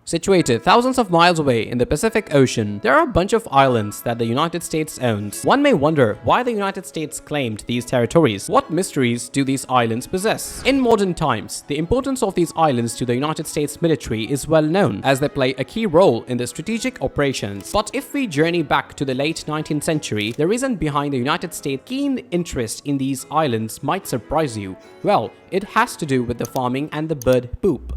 Situated thousands of miles away in the Pacific Ocean, there are a bunch of islands that the United States owns. One may wonder why the United States claimed these territories. What mysteries do these islands possess? In modern times, the importance of these islands to the United States military is well known, as they play a key role in the strategic operations. But if we journey back to the late 19th century, the reason behind the United States' keen interest in these islands might surprise you. Well, it has to do with the farming and the bird poop.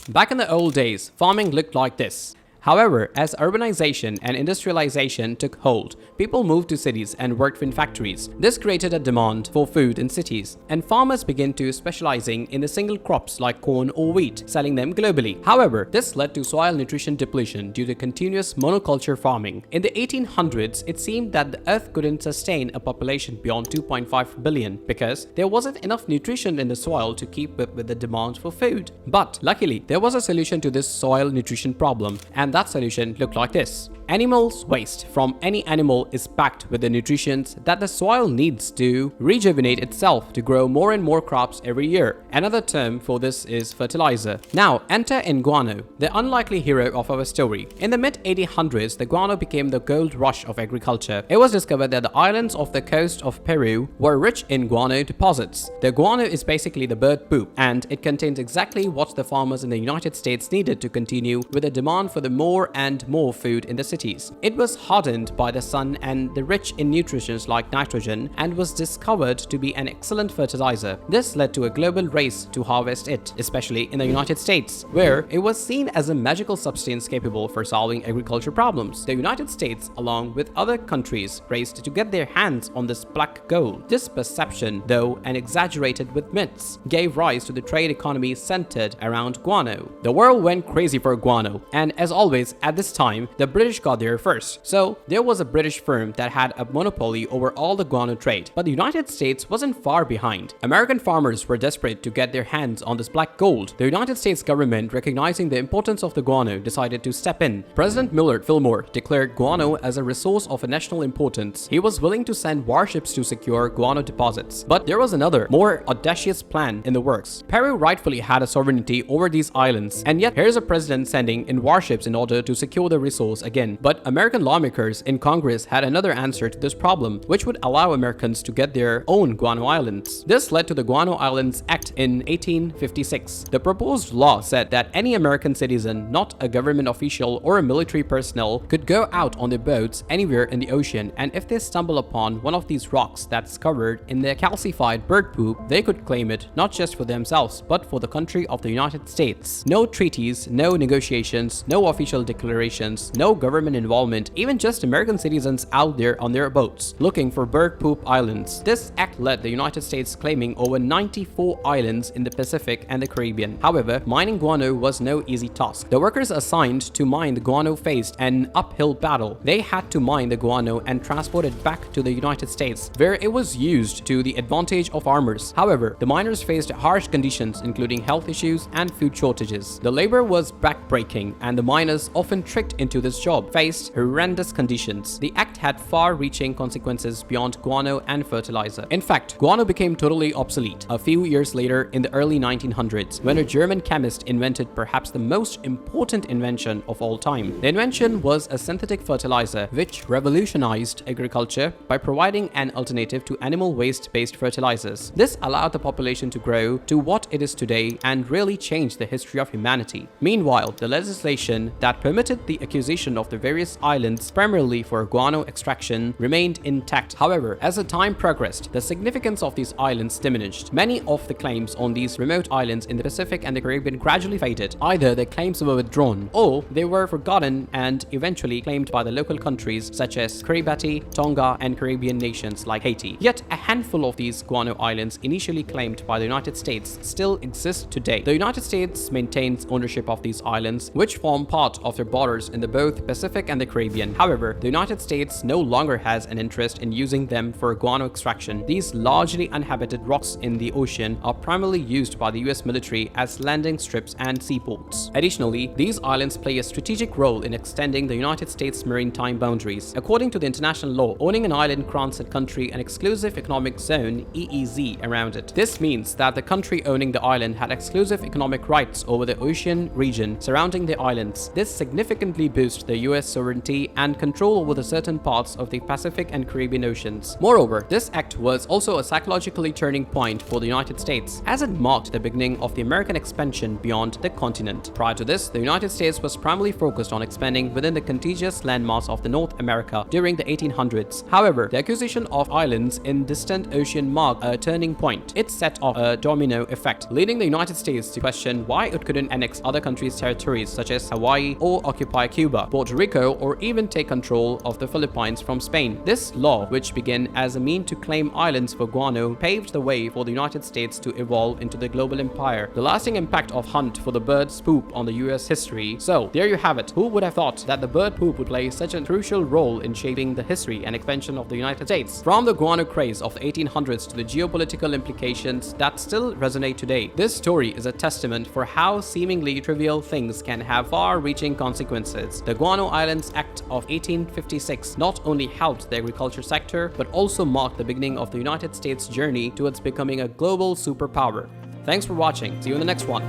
Back in the old days, farming looked like this. However, as urbanization and industrialization took hold, people moved to cities and worked in factories. This created a demand for food in cities, and farmers began to specializing in the single crops like corn or wheat, selling them globally. However, this led to soil nutrition depletion due to continuous monoculture farming. In the 1800s, it seemed that the earth couldn't sustain a population beyond 2.5 billion because there wasn't enough nutrition in the soil to keep up with the demand for food. But luckily, there was a solution to this soil nutrition problem, and that solution looked like this. Animals' waste from any animal is packed with the nutrients that the soil needs to rejuvenate itself to grow more and more crops every year. Another term for this is fertilizer. Now, enter in guano, the unlikely hero of our story. In the mid-1800s, the guano became the gold rush of agriculture. It was discovered that the islands off the coast of Peru were rich in guano deposits. The guano is basically the bird poop, and it contains exactly what the farmers in the United States needed to continue with the demand for the more and more food in the cities. It was hardened by the sun and rich in nutrients like nitrogen, and was discovered to be an excellent fertilizer. This led to a global race to harvest it, especially in the United States, where it was seen as a magical substance capable for solving agriculture problems. The United States, along with other countries, raced to get their hands on this black gold. This perception, though and exaggerated with myths, gave rise to the trade economy centered around guano. The world went crazy for guano, and as always, at this time, the British got there first. So there was a British firm that had a monopoly over all the guano trade, but the United States wasn't far behind. American farmers were desperate to get their hands on this black gold. The United States government, recognizing the importance of the guano, decided to step in. President Millard Fillmore declared guano as a resource of national importance. He was willing to send warships to secure guano deposits. But there was another, more audacious plan in the works. Peru rightfully had a sovereignty over these islands, and yet here's a president sending in warships in order to secure the resource again. But American lawmakers in Congress had another answer to this problem, which would allow Americans to get their own Guano Islands. This led to the Guano Islands Act in 1856. The proposed law said that any American citizen, not a government official or a military personnel, could go out on their boats anywhere in the ocean, and if they stumble upon one of these rocks that's covered in their calcified bird poop, they could claim it not just for themselves, but for the country of the United States. No treaties, no negotiations, no official declarations, no government involvement, even just American citizens out there on their boats looking for bird poop islands. This act led the United States claiming over 94 islands in the Pacific and the Caribbean. However, mining guano was no easy task. The workers assigned to mine the guano faced an uphill battle. They had to mine the guano and transport it back to the United States, where it was used to the advantage of farmers. However, the miners faced harsh conditions, including health issues and food shortages. The labor was backbreaking, and the miners, often tricked into this job, faced horrendous conditions. The act had far-reaching consequences beyond guano and fertilizer. In fact, guano became totally obsolete a few years later in the early 1900s, when a German chemist invented perhaps the most important invention of all time. The invention was a synthetic fertilizer, which revolutionized agriculture by providing an alternative to animal waste-based fertilizers. This allowed the population to grow to what it is today and really changed the history of humanity. Meanwhile, the legislation that permitted the acquisition of the various islands primarily for guano extraction remained intact. However, as the time progressed, the significance of these islands diminished. Many of the claims on these remote islands in the Pacific and the Caribbean gradually faded. Either the claims were withdrawn, or they were forgotten and eventually claimed by the local countries such as Kiribati, Tonga, and Caribbean nations like Haiti. Yet a handful of these guano islands initially claimed by the United States still exist today. The United States maintains ownership of these islands, which form part of their borders in the both Pacific Pacific and the Caribbean. However, the United States no longer has an interest in using them for guano extraction. These largely uninhabited rocks in the ocean are primarily used by the US military as landing strips and seaports. Additionally, these islands play a strategic role in extending the United States maritime boundaries. According to the international law, owning an island grants a country an exclusive economic zone (EEZ) around it. This means that the country owning the island had exclusive economic rights over the ocean region surrounding the islands. This significantly boosts the US sovereignty and control over the certain parts of the Pacific and Caribbean Oceans. Moreover, this act was also a psychologically turning point for the United States, as it marked the beginning of the American expansion beyond the continent. Prior to this, the United States was primarily focused on expanding within the contiguous landmass of the North America during the 1800s. However, the acquisition of islands in distant ocean marked a turning point. It set off a domino effect, leading the United States to question why it couldn't annex other countries' territories such as Hawaii or occupy Cuba, Puerto Rico, or even take control of the Philippines from Spain. This law, which began as a means to claim islands for guano, paved the way for the United States to evolve into the global empire. The lasting impact of hunt for the bird's poop on the US history. So, there you have it. Who would have thought that the bird poop would play such a crucial role in shaping the history and expansion of the United States? From the guano craze of the 1800s to the geopolitical implications that still resonate today, this story is a testament for how seemingly trivial things can have far-reaching consequences. The Guano Islands Act of 1856 not only helped the agriculture sector, but also marked the beginning of the United States' journey towards becoming a global superpower. Thanks for watching. See you in the next one.